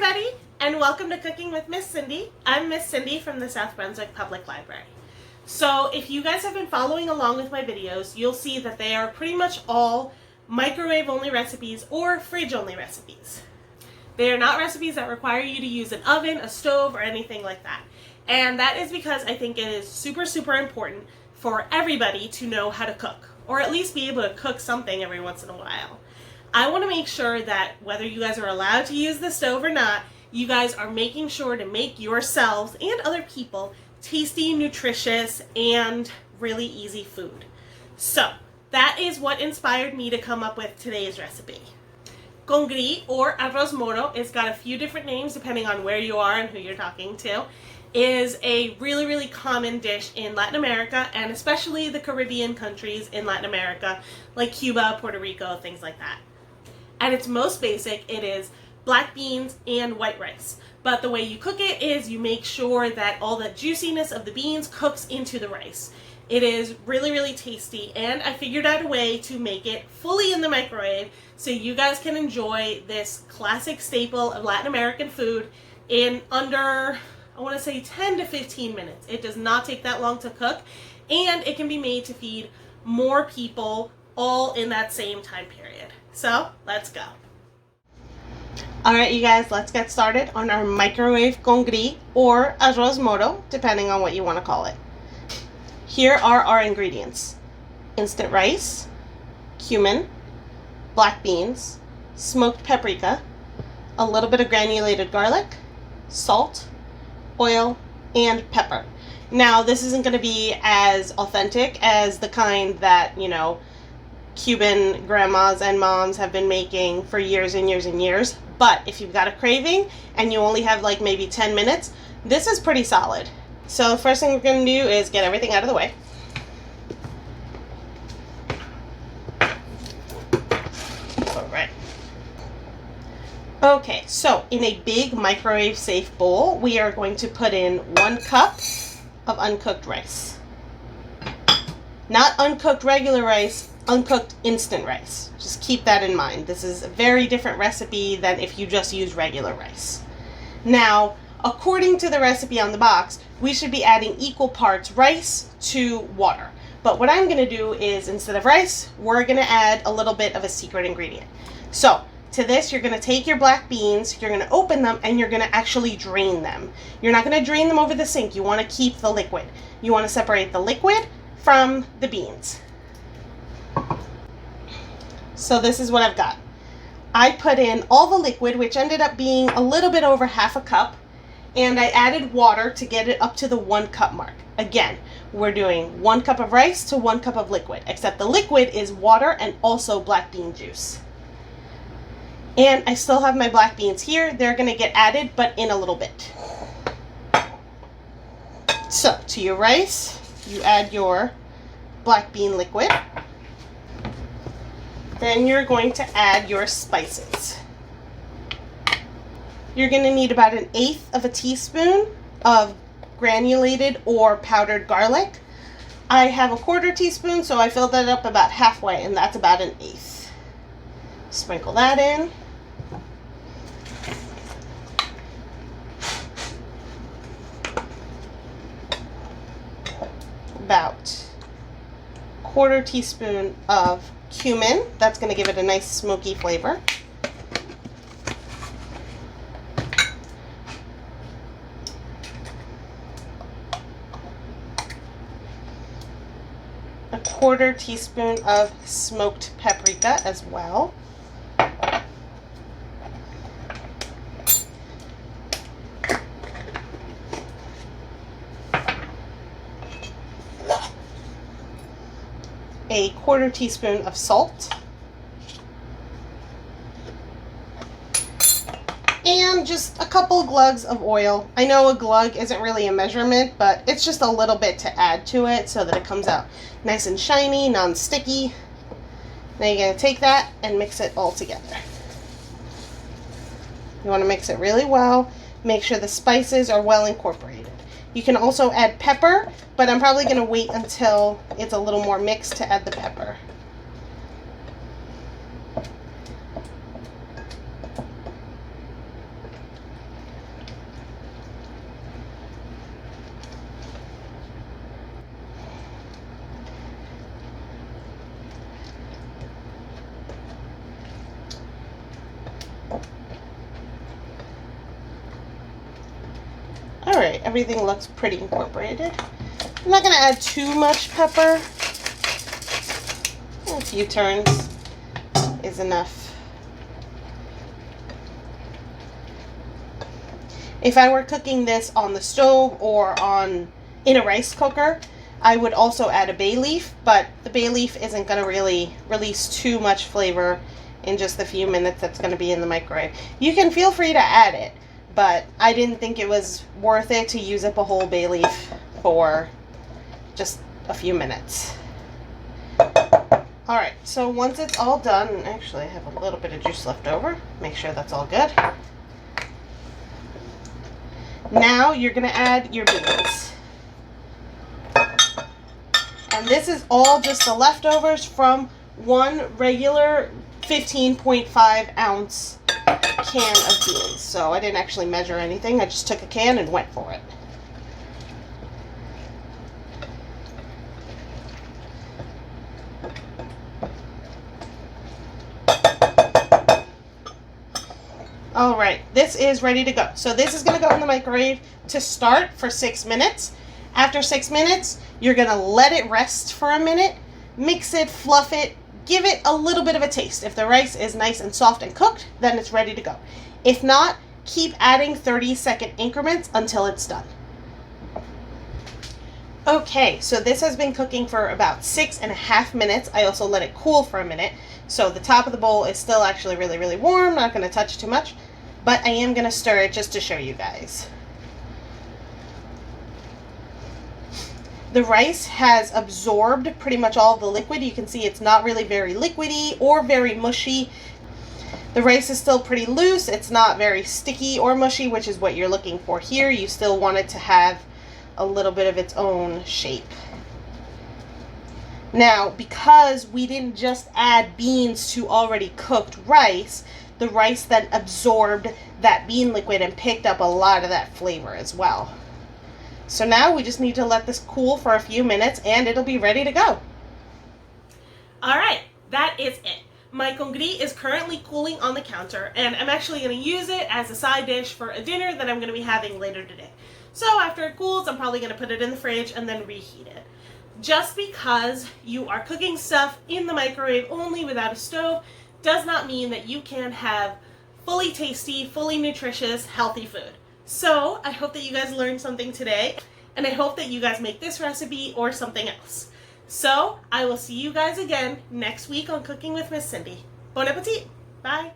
everybody, and welcome to Cooking with Miss Cindy. I'm Miss Cindy from the South Brunswick Public Library. So if you guys have been following along with my videos, you'll see that they are pretty much all microwave-only recipes or fridge-only recipes. They are not recipes that require you to use an oven, a stove, or anything like that. And that is because I think it is super important for everybody to know how to cook, or at least be able to cook something every once in a while. I want to make sure that whether you guys are allowed to use the stove or not, you guys are making sure to make yourselves and other people tasty, nutritious, and really easy food. So that is what inspired me to come up with today's recipe. Congri, or Arroz Moro, it's got a few different names depending on where you are and who you're talking to, is a really common dish in Latin America, and especially the Caribbean countries in Latin America, like Cuba, Puerto Rico, things like that. At its most basic, it is black beans and white rice. But the way you cook it is you make sure that all the juiciness of the beans cooks into the rice. It is really tasty, and I figured out a way to make it fully in the microwave so you guys can enjoy this classic staple of Latin American food in under, I want to say 10 to 15 minutes. It does not take that long to cook, and it can be made to feed more people all in that same time period. So let's go. Alright you guys, let's get started on our microwave congri, or arroz moro, depending on what you want to call it. Here are our ingredients: instant rice, cumin, black beans, smoked paprika, a little bit of granulated garlic, salt, oil, and pepper. Now this isn't going to be as authentic as the kind that, you know, Cuban grandmas and moms have been making for years and years, but if you've got a craving and you only have like maybe 10 minutes, this is pretty solid. So the first thing we're going to do is get everything out of the way. Alright. Okay, so in a big microwave safe bowl, we are going to put in 1 cup of uncooked rice. Not uncooked regular rice, uncooked instant rice. Just keep that in mind. This is a very different recipe than if you just use regular rice. Now, according to the recipe on the box, we should be adding equal parts rice to water. But what I'm going to do is, instead of rice, we're going to add a little bit of a secret ingredient. So, to this, you're going to take your black beans, you're going to open them, and you're going to actually drain them. You're not going to drain them over the sink. You want to keep the liquid. You want to separate the liquid from the beans. So this is what I've got. I put in all the liquid, which ended up being a little bit over half a cup, and I added water to get it up to the 1 cup mark. Again, we're doing 1 cup of rice to 1 cup of liquid, except the liquid is water and also black bean juice. And I still have my black beans here. They're going to get added, but in a little bit. So, to your rice, you add your black bean liquid. Then you're going to add your spices. You're going to need about 1/8 of a teaspoon of granulated or powdered garlic. I have a 1/4 teaspoon, so I filled that up about halfway, and that's about 1/8. Sprinkle that in. About 1/4 teaspoon of cumin. That's going to give it a nice smoky flavor. A 1/4 teaspoon of smoked paprika as well. A 1/4 teaspoon of salt, and just a couple glugs of oil. I know a glug isn't really a measurement, but it's just a little bit to add to it so that it comes out nice and shiny, non-sticky. Now you're going to take that and mix it all together. You want to mix it really well. Make sure the spices are well incorporated. You can also add pepper, but I'm probably going to wait until it's a little more mixed to add the pepper. everything looks pretty incorporated. I'm not going to add too much pepper. A few turns is enough. If I were cooking this on the stove or in a rice cooker, I would also add a bay leaf, but the bay leaf isn't going to really release too much flavor in just the few minutes that's going to be in the microwave. You can feel free to add it, but I didn't think it was worth it to use up a whole bay leaf for just a few minutes. Alright, so once it's all done, actually I have a little bit of juice left over. Make sure that's all good. Now you're going to add your beans. And this is all just the leftovers from one regular 15.5 ounce can of beans. So I didn't actually measure anything. I just took a can and went for it. Alright, this is ready to go. So this is going to go in the microwave to start for 6 minutes. After 6 minutes, you're going to let it rest for a minute, mix it, fluff it, give it a little bit of a taste. If the rice is nice and soft and cooked, then it's ready to go. If not, keep adding 30-second increments until it's done. Okay, so this has been cooking for about 6.5 minutes. I also let it cool for a minute. So the top of the bowl is still actually really, really warm. Not going to touch too much, but I am going to stir it just to show you guys. The rice has absorbed pretty much all of the liquid. You can see it's not really very liquidy or very mushy. The rice is still pretty loose. It's not very sticky or mushy, which is what you're looking for here. You still want it to have a little bit of its own shape. Now, because we didn't just add beans to already cooked rice, the rice then absorbed that bean liquid and picked up a lot of that flavor as well. So now we just need to let this cool for a few minutes and it'll be ready to go. Alright, that is it. My congri is currently cooling on the counter and I'm actually going to use it as a side dish for a dinner that I'm going to be having later today. So after it cools, I'm probably going to put it in the fridge and then reheat it. Just because you are cooking stuff in the microwave only without a stove does not mean that you can have fully tasty, fully nutritious, healthy food. So I hope that you guys learned something today, and I hope that you guys make this recipe or something else. So I will see you guys again next week on Cooking with Miss Cindy. Bon appetit! Bye!